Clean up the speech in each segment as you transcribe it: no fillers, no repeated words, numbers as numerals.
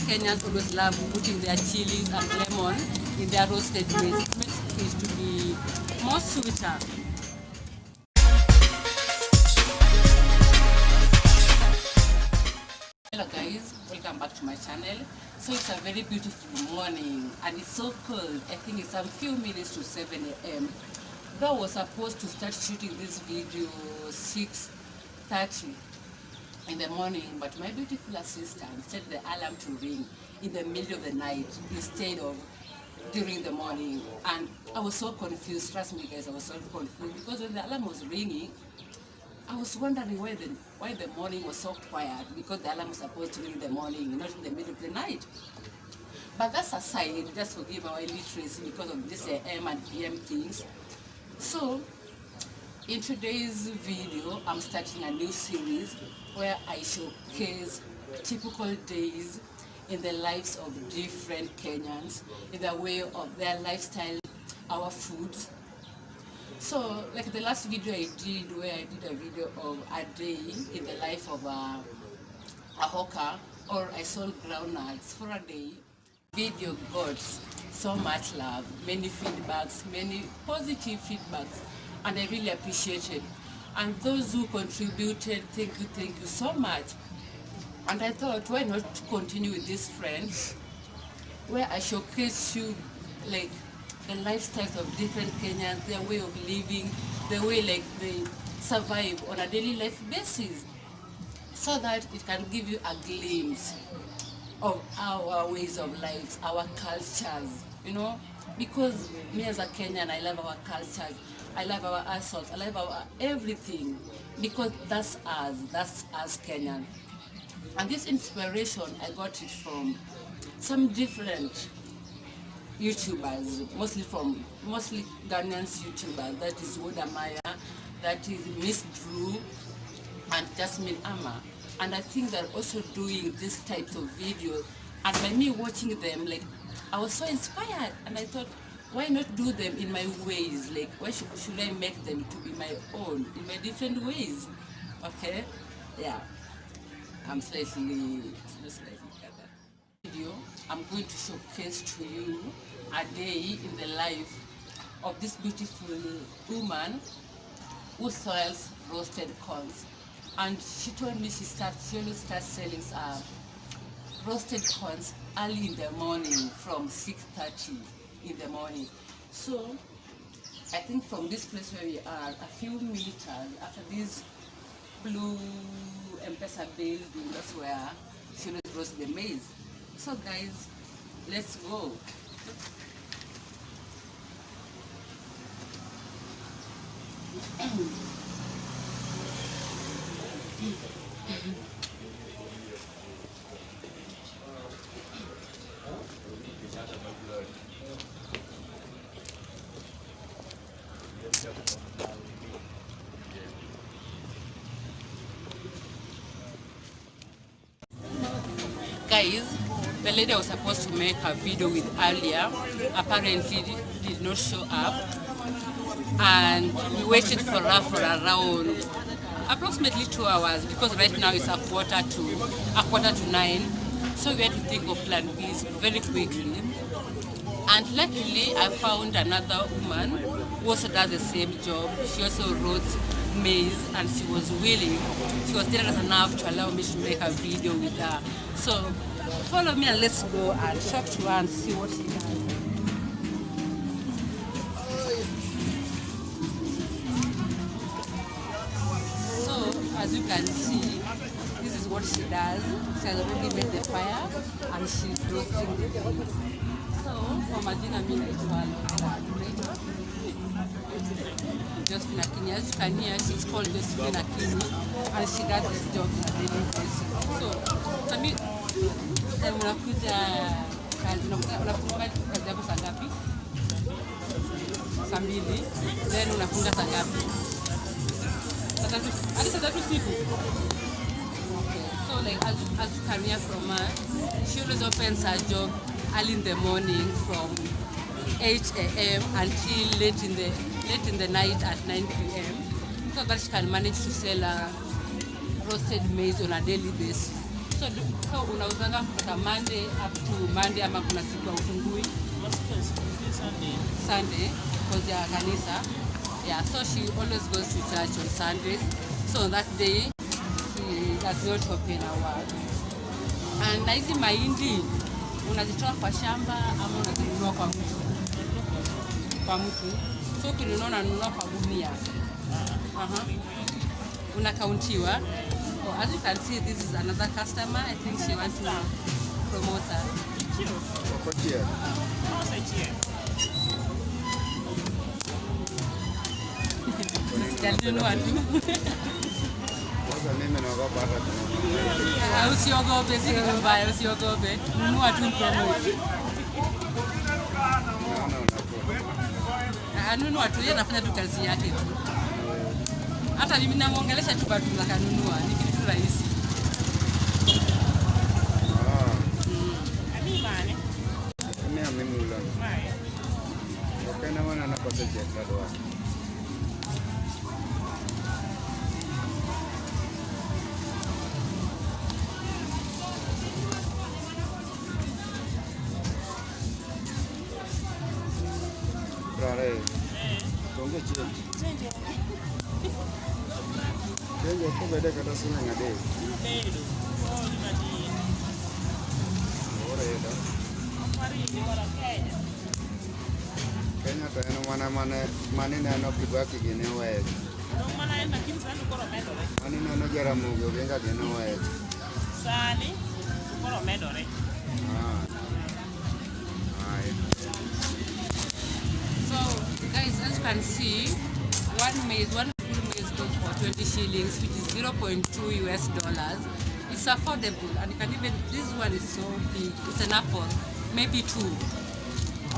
Kenyans always love putting their chilies and lemon in their roasted maize. It makes it to be more sweeter. Hello guys, welcome back to my channel. So it's a very beautiful morning and it's so cold. I think it's a few minutes to 7 a.m. Though I was supposed to start shooting this video 6:30 in the morning, but my beautiful assistant set the alarm to ring in the middle of the night instead of during the morning, and I was so confused. Trust me guys, I was so confused because when the alarm was ringing, I was wondering why the morning was so quiet, because the alarm was supposed to ring in the morning, not in the middle of the night. But that's aside, just forgive our illiteracy because of this AM and PM things. So in today's video, I'm starting a new series where I showcase typical days in the lives of different Kenyans, in the way of their lifestyle, our foods. So, like the last video I did, where I did a video of a day in the life of a hawker, or I sold groundnuts for a day. Video got so much love, many feedbacks, many positive feedbacks, and I really appreciate it. And those who contributed, thank you so much. And I thought, why not continue with this trend, where I showcase you like the lifestyles of different Kenyans, their way of living, the way like they survive on a daily life basis, so that it can give you a glimpse of our ways of life, our cultures, you know, because me as a Kenyan, I love our cultures, I love our assaults, I love our everything, because that's us Kenyan. And this inspiration, I got it from some different YouTubers, mostly Ghanaians YouTubers. That is LOWELAH, that is Miss Drew, and Jasmine Ama. And I think they're also doing this type of videos. And by me watching them, like, I was so inspired, and I thought, why not do them in my ways? Like, why should I make them to be my own, in my different ways? Okay, yeah. I'm slightly gathered. Video, I'm going to showcase to you a day in the life of this beautiful woman who sells roasted corns. And she told me she always starts selling roasted corns early in the morning, from 6:30 in the morning. So I think from this place where we are, a few meters after this blue M-PESA building, that's where she always roasts the maize. So guys, let's go. Guys, the lady I was supposed to make a video with earlier apparently did not show up, and we waited for her for around approximately 2 hours, because right now it's a quarter to 9. So we had to think of plan B's very quickly. And luckily I found another woman who also does the same job. She also roasts maize, and she was willing, she was generous enough to allow me to make a video with her. So follow me and let's go and shop to her and see what she does. So as you can see, this is what she does. She has already made the fire and she's roasting the maize. So kwa majina mimi naitwa LOWELAH. Josephine Akini. As you can hear, she's called Josephine Akini, and she does this job on a daily basis. So, Sami, unakuja kazi, unafunga kazi yako saa ngapi? Saa 2, then unafunga saa ngapi? Hadi saa 3 siku. So, like, as you can hear from her, she always opens her job early in the morning from 8 a.m. until late in the night at 9 p.m. so that she can manage to sell roasted maize on a daily basis. So unauzanga kutoka Monday up to Monday ama kuna siku ufungui? Sunday because ya kanisa. Yeah, so she always goes to church on Sundays. So on that day she does not open her work. And na hizi mahindi unazitoa kwa shamba ama unazinunua kwa mtu? Kwa mtu. So ukinunua unanunua kwa gunia. Unakauntiwa. Oh, as you can see, this is another customer. I think she wants to promote her. Usiogope, si kitu mbaya, usiogope. Nunua tu promote. Nunua tu, yeye anafanya tu kazi yake tu. Hata mimi namuongelesha tu bado tunakanunua, ni kitu rahisi. Mimi okay na wana napata chakula doa. Brare. Tonge chini. Tengo ko bede kata sina ngade. Ora eda. Kenya to eno mane neno kibaki gine wewe. Mana ena kimsani koro medore. Mane neno jara mugo benga gine wewe. Sani koro medore. So guys, as you can see, one full maize goes for 20 shillings, which is $0.2 US. It's affordable, and you can even, this one is so big, it's an apple, maybe 2.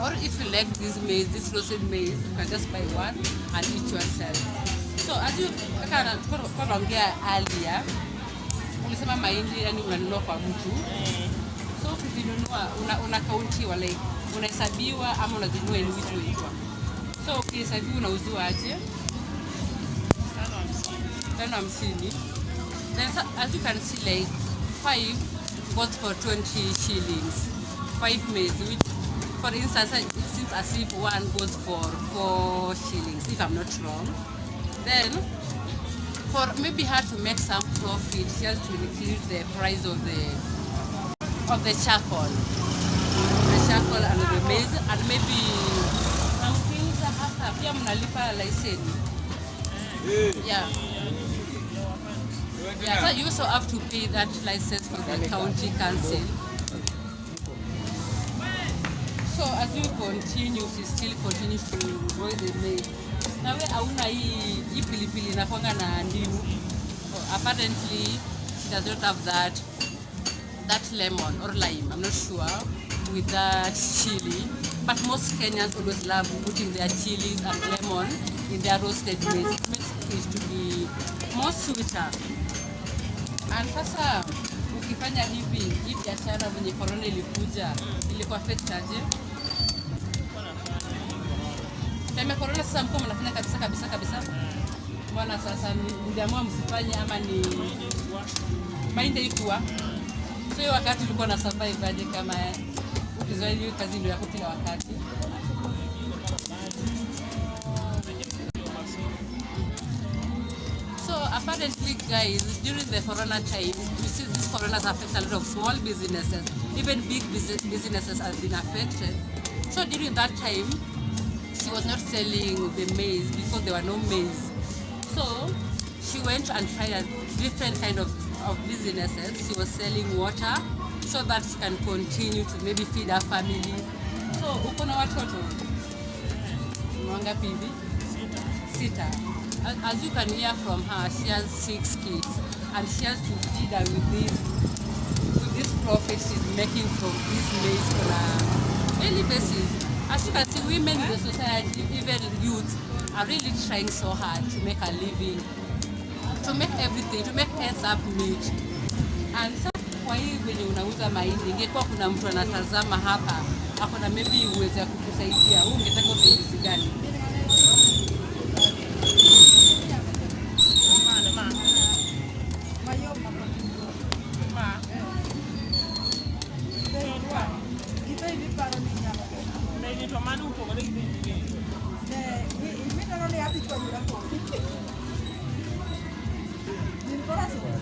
Or if you like this maize, this roasted maize, you can just buy one and eat yourself. So as you ongea earlier, ulisema mahindi yani unanunua kwa mtu. So ukinunua unakauntiwa, like unahesabiwa ama unazinunua in which way. So ukihesabiwa unauziwa aje? 50. Then as you can see, like 5 goes for 20 shillings. 5 maize, which for instance it seems as if one goes for 4 shillings, if I'm not wrong. Then for maybe her to make some profit, she has to increase the price of the charcoal. The charcoal and the maize, and maybe hapa pia mnalipa license. Yeah. Yeah, so you also have to pay that license for the county council. So as you continue, she still continues to grow the maize. Now we hauna hii pilipili inakuanga na ndimu. Apparently she does not have that lemon or lime, I'm not sure, with that chili. But most Kenyans always love putting their chilies and lemon in their roasted maize. It makes it to be more sweeter. And sasa ukifanya hivi biashara venye corona ilikuja, ilikuwa affect aje? Kama corona sasa mko mnafanya kabisa. Mbona sasa ndio msifanye ama ni mahindi ilikuwa? So hiyo wakati ulikuwa na survive aje kama ukizoea hiyo kazi ndio yako kila wakati? So apparently guys, during the corona time, you see this corona has affected a lot of small businesses. Even big businesses have been affected. So during that time, she was not selling the maize because there were no maize. So she went and tried a different kind of businesses. She was selling water so that she can continue to maybe feed her family. So uko na watoto? Wangapi hivi? 6. As you can hear from her, she has 6 kids, and she has to feed her with this profit she's making from this maize on a daily basis. As you can see, women in the society, even youth, are really trying so hard to make a living, to make everything, to make ends up meet. And so kwa hii venye unauza mahindi, ingekuwa kuna mtu anatazama hapa, akona maybe uweze kukusaidia, ungetaka usaidizi gani? to manu ko ngore ki ni. Mimi naona ni happy kwa nyumba kwa. Ni corazón.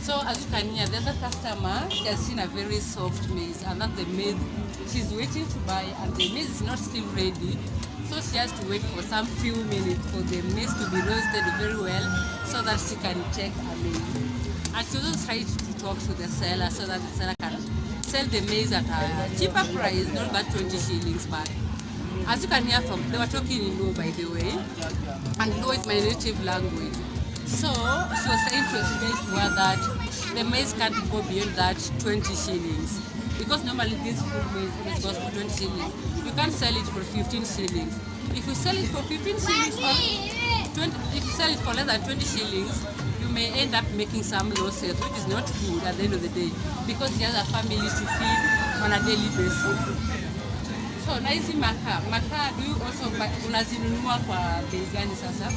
So as you can hear, the other customer, she has seen a very soft maize, and that the maize she's waiting to buy, and the maize is not still ready. So she has to wait for some few minutes for the maize to be roasted very well, so that she can take a maize. And she also tried to talk to the seller so that the seller can sell the maize at a cheaper price, not that 20 shillings, but as you can hear from, they were talking in Luo, by the way, and Luo is my native language. So she was trying to explain to her that the maize can't go beyond that 20 shillings. Because normally this full maize goes for 20 shillings. You can't sell it for 15 shillings. If you sell it for 15 shillings or 20, if you sell it for less than 20 shillings, you may end up making some losses, which is not good at the end of the day. Because she has a family to feed on a daily basis. So na hizi makaa, do you also unazinunua kwa bei gani sasa?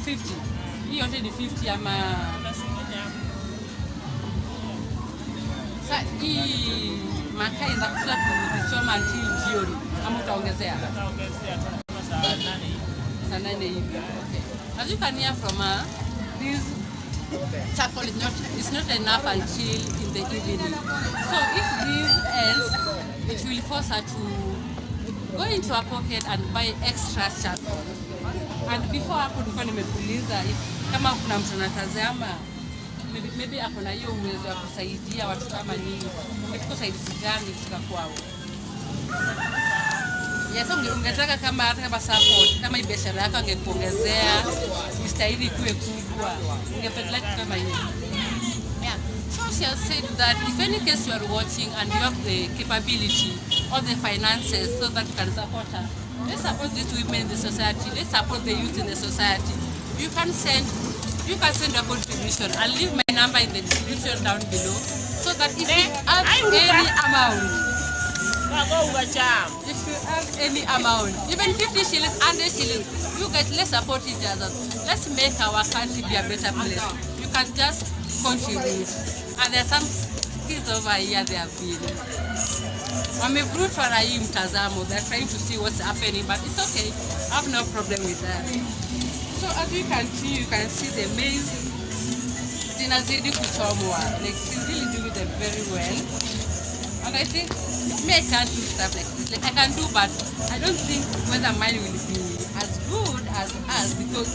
50. Hii yote ni 50 ama sasa hii makaa inakuja kuchoma until jioni ama utaongezea? Utaongezea kama saa 8 hivi. Okay. As you can hear from her, this charcoal is not enough until in the evening. So if this ends, it will force her to go into her pocket and buy extra charcoal. And before hapo nilikuwa nimekuuliza kama kuna mtu anatazama maybe ako na hiyo uwezo wa kusaidia watu kama nyinyi. Ungechukua usaidizi gani kutoka kwao? Yes, ungetaka kama hata kama support, kama hii biashara yako angekuongezea istahili kuwe kubwa. Ungependa kama hiyo. Yeah. So she has said that if any case you are watching and you have the capability or the finances so that you can support her, let's support these women in the society. Let's support the youth in the society. You can send your contribution. I'll leave my number in the description down below so that if you have any amount, any amount, even 50 shillings, 100 shillings, you guys, let's support each other. Let's make our country be a better place. You can just contribute. And there are some kids over here, they have been wamevurutwa na hii mtazamo. They're trying to see what's happening, but it's okay. I have no problem with that. So as you can see the maize zinazidi kuchomwa. Like she's really doing them very well. And I think me, I can't do stuff like this. Like I can do, but I don't think whether mine will be as good as us because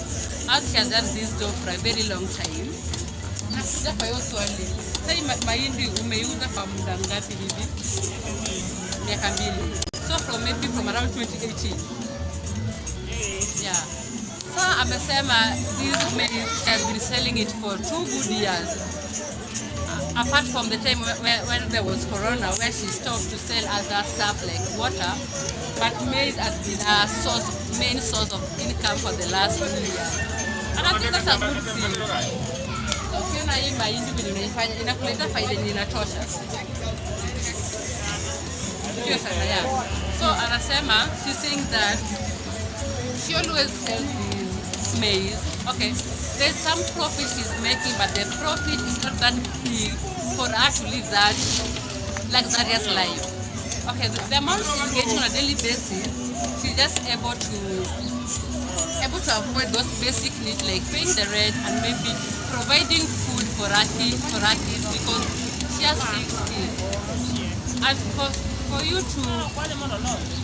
as she has done this job for a very long time. Nakuja kwa hiyo swali. Sasa mahindi umeiuza kwa muda ngapi hivi? Miaka 2. So from around 2018. Yeah. So amesema this maize has been selling it for 2 good years. Apart from the time when there was corona, where she stopped to sell other stuff like water, but maize has been a main source of income for the last few years. And I think that's a good thing. So ukiona hii mahindi vile unaifanya inakuleta faida yenye inatosha. Hiyo sana ya. So anasema she's saying that she always sells this maize. Okay. There's some profit she's making, but the profit is not that big for her to live that luxurious life. Okay, the amount she's getting on a daily basis, she's just able to avoid those basic needs like paying the rent and maybe providing food for her kids because she has 6 kids. And for you to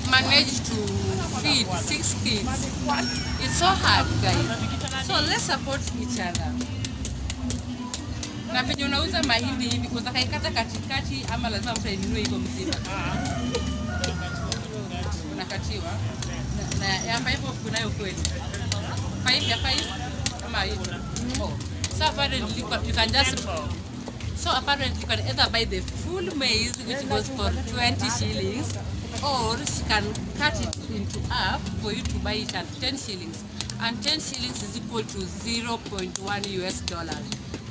manage to feed 6 kids, it's so hard, guys. So let's support each other. Na penye unauza mahindi hivi, utakaikata katikati ama lazima mtu ainunue hivyo mzima? Unakatiwa. Na ya 5 kunayo kweli. 5 ya 5 ama hivi. Oh. So apparently you can just you can either buy the full maize which goes for 20 shillings or she can cut it into half for you to buy it at 10 shillings. And 10 shillings is equal to $0.1 US.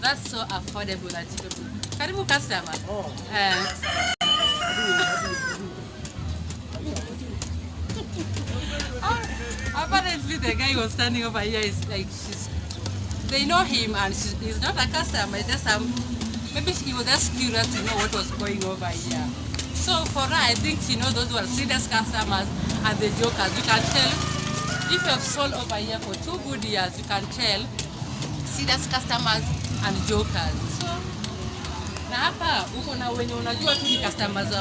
That's so affordable and cheap. Karibu customer. Apparently the guy was standing over here is like they know him and he's not a customer, it's just some maybe she was just curious to know what was going over here. So for her, I think she knows those who are serious customers and the jokers. You can tell if you have sold over here for 2 good years, you can tell serious customers and jokers. So na hapa uko na wenye unajua tu ni customers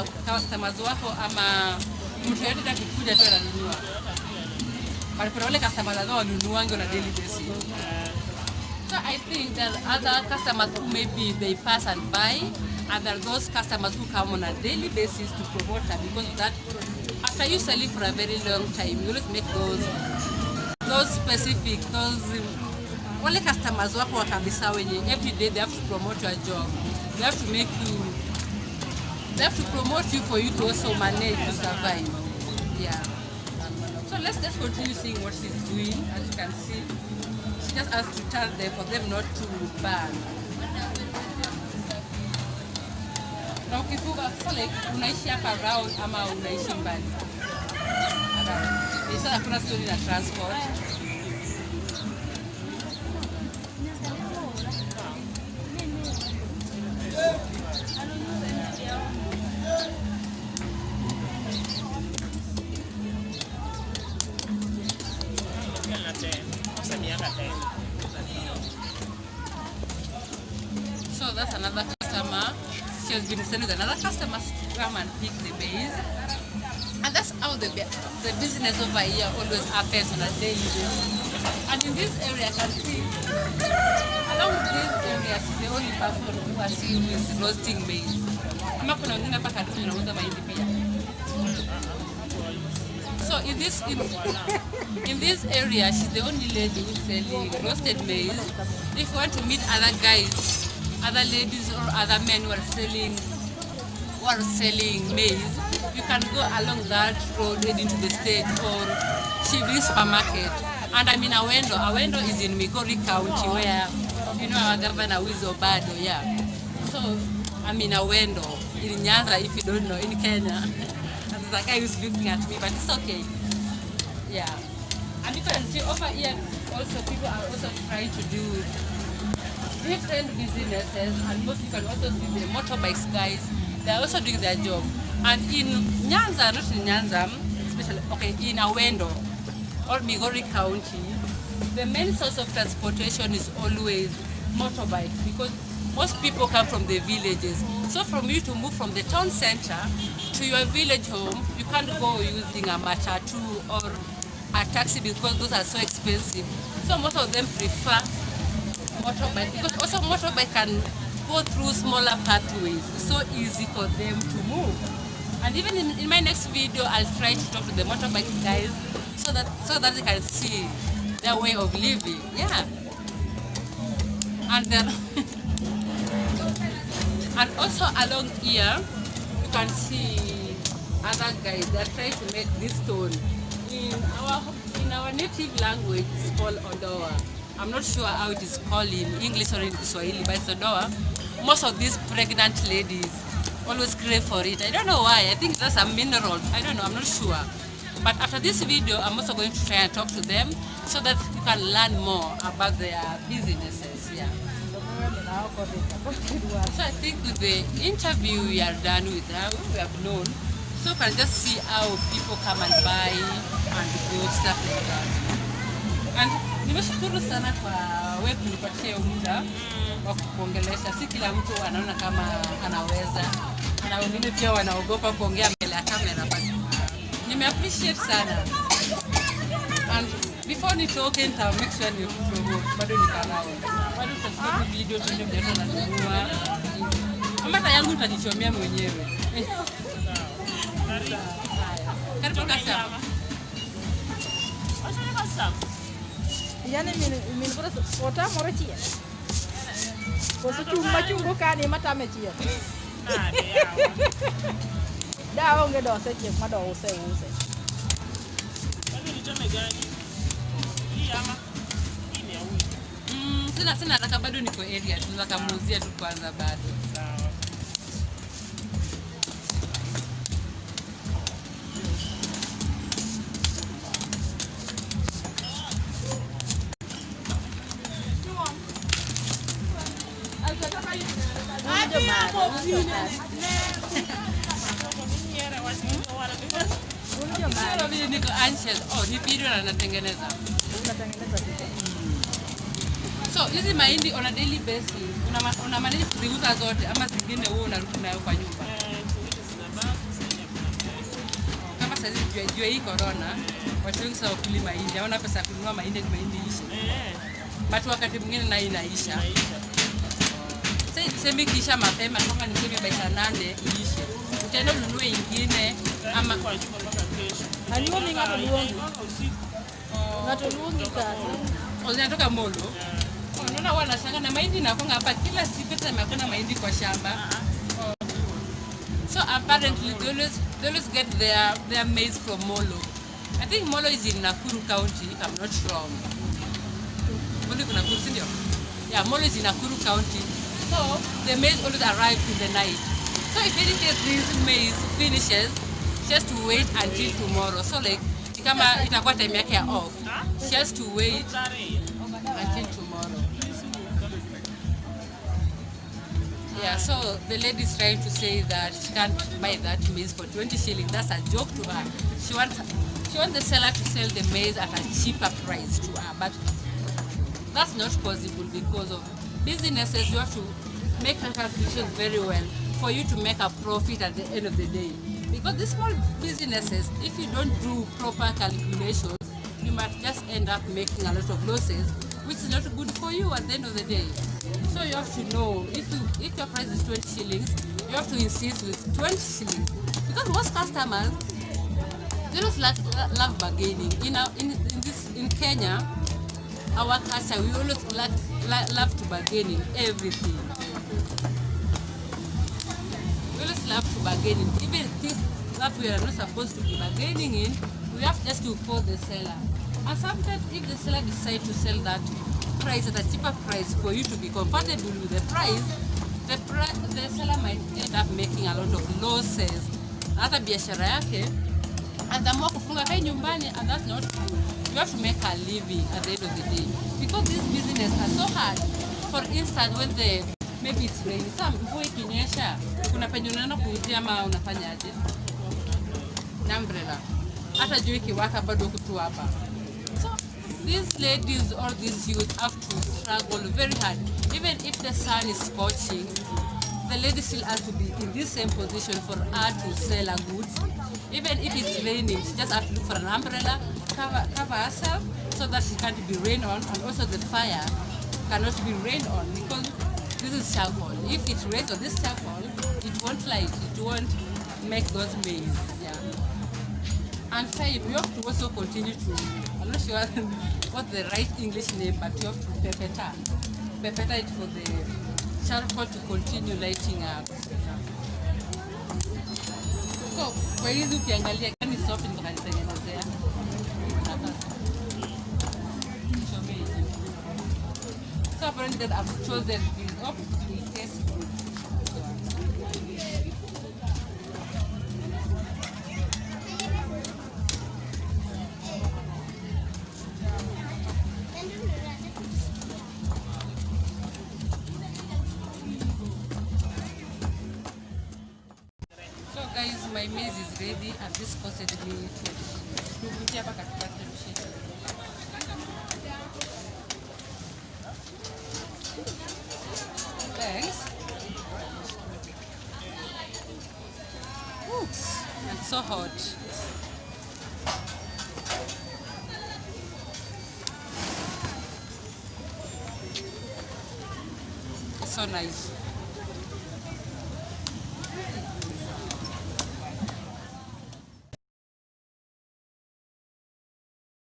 wako ama mtu yote akikuja tu ananunua. But kuna wale customers ambao wanunuangi on a daily basis. So I think there are other customers who maybe they pass and buy, and there are those customers who come on a daily basis to promote her, because that after you selling for a very long time, you always make those specific, wale customers wako wa kabisa wenye every day they have to promote your job. They have to promote you for you to also manage to survive. Yeah. So let's just continue seeing what she's doing. As you can see, she just has to tell them for them not to burn. Na ukifuga, so like unaishi hapa around ama unaishi mbali? Around. Sasa hakuna story na transport. So that's another customer. She has been sending another customer to come and pick the maize. And that's how the business over here always happens on a daily basis. And in this area, I can see, along with this area, she's the only person who I see who is roasting maize. Ama kuna wengine hapa karibu wanauza mahindi pia. So in this area, she's the only lady who's selling roasted maize. If you want to meet other guys, other ladies or other men who are selling maize, you can go along that road leading to the stage or Chibi supermarket. And I'm in Awendo. Awendo is in Migori County, where you know our governor is Obado, yeah. So I'm in Awendo, in Nyanza, if you don't know, in Kenya. And there's a guy who's looking at me, but it's okay. Yeah. And you can see over here also people are also trying to do different businesses, and most you can also see the motorbikes guys. They're also doing their job. And in Nyanza, not in Nyanza, especially in Awendo or Migori County, the main source of transportation is always motorbikes, because most people come from the villages. So from you to move from the town center to your village home, you can't go using a matatu or a taxi because those are so expensive. So most of them prefer motorbike, because also motorbike can go through smaller pathways. It's so easy for them to move. And even in my next video, I'll try to talk to the motorbike guys so that they can see their way of living. Yeah. And then and also along here, you can see other guys. They're trying to make this stone. In our native language, it's called Odoa. I'm not sure how it is called in English or in Swahili, but it's Odoa. Most of these pregnant ladies always crave for it. I don't know why. I think that's a mineral. I don't know. I'm not sure. But after this video, I'm also going to try and talk to them so that you can learn more about their businesses. Yeah. So I think with the interview we are done with her, we have known. So you can just see how people come and buy and go, stuff like that. And nimeshukuru sana kwa wewe kunipatia muda wa kuongelesha. Si kila mtu anaona kama anaweza. Na wengine pia wanaogopa kuongea mbele ya kamera, but nime-appreciate sana. And before nitoke nita make sure ni promote bado nikalao. Bado tutachukua video tuende mjadala na nunua. Mama yangu nitajichomea mwenyewe. Karibu kasama. Asante kasama. Yani min kura ota mora chia. Ko su chungo kani mata me chia. Na de yawa. Dawa onge do se chia ma do use. Mimi nichome gani? Hii ama hii ni ya huyu. Sina haraka, bado niko area. Tunataka muuzia tu kwanza bado. Sawa. Sio vile niko anxious. Oh, ni video na natengeneza. So, hizi mahindi on a daily basis, una manage kuziuza zote ama zingine wewe unarudi nayo kwa nyumba? Kama sasa jua hii corona, watu wengi sasa wakuli mahindi, hawana pesa ya kununua mahindi ishe. But wakati mwingine na inaisha. Sasa tuseme kisha mapema kama ni hivi by saa 8 iishe. Utaenda ununue ingine ama kwa nyumba mpaka kesho. Hanyoni ngato luongi. Ngato luongi sana. Zinatoka Molo. Unaona wanashanga na mahindi nakonga hapa kila siku tena hakuna mahindi kwa shamba. So apparently they always get their maize from Molo. I think Molo is in Nakuru County, if I'm not wrong. Molo kuna Nakuru, ndio? Yeah, Molo is in Nakuru County. So the maize always arrives in the night. So if any case this maize finishes, just to wait until tomorrow. So like kama itakuwa time yake ya off, she has to wait until tomorrow. Yeah, so the lady is trying to say that she can't buy that maize for 20 shillings. That's a joke to her. She wants the seller to sell the maize at a cheaper price to her, but that's not possible because of businesses. You have to make a calculation very well for you to make a profit at the end of the day. Because these small businesses, if you don't do proper calculations, you might just end up making a lot of losses, which is not good for you at the end of the day. So you have to know, if your price is 20 shillings, you have to insist with 20 shillings. Because most customers, they don't love bargaining. In Kenya, our culture, we always love to bargain in everything. We always love to bargain in even things that we are not supposed to be bargaining in. We have just to follow the seller. And sometimes if the seller decides to sell that price at a cheaper price for you to be compatible with the price, the seller might end up making a lot of losses. Hata biashara yake ataamua kufunga kai nyumbani, and that's not good. You have to make a living at the end of the day because these businesses are so hard. For instance, when maybe it's raining, mvua ikinyesha, kuna penye unaenda kuuzia ama unafanyaje? Na umbrella. Hata jua ikiwaka bado kutu hapa. So these ladies or these youth have to struggle very hard. Even if the sun is scorching, the lady still has to be in this same position for her to sell her goods. Even if it's raining, she just has to look for an umbrella, cover herself so that she can't be rained on, and also the fire cannot be rained on because this is charcoal. If it rains on this charcoal, it won't light, it won't make those maize. Yeah. And fire, you have to also continue to, I'm not sure what the right English name, but you have to pepper it for the charcoal to continue lighting up. So, kwa hizi ukiangalia kani soft ndio kanitengenezea. So apparently that I've chosen this up to taste good. So guys, my maize is ready and this costed me 20 shillings. Thanks. Oops, it's so hot. It's so nice.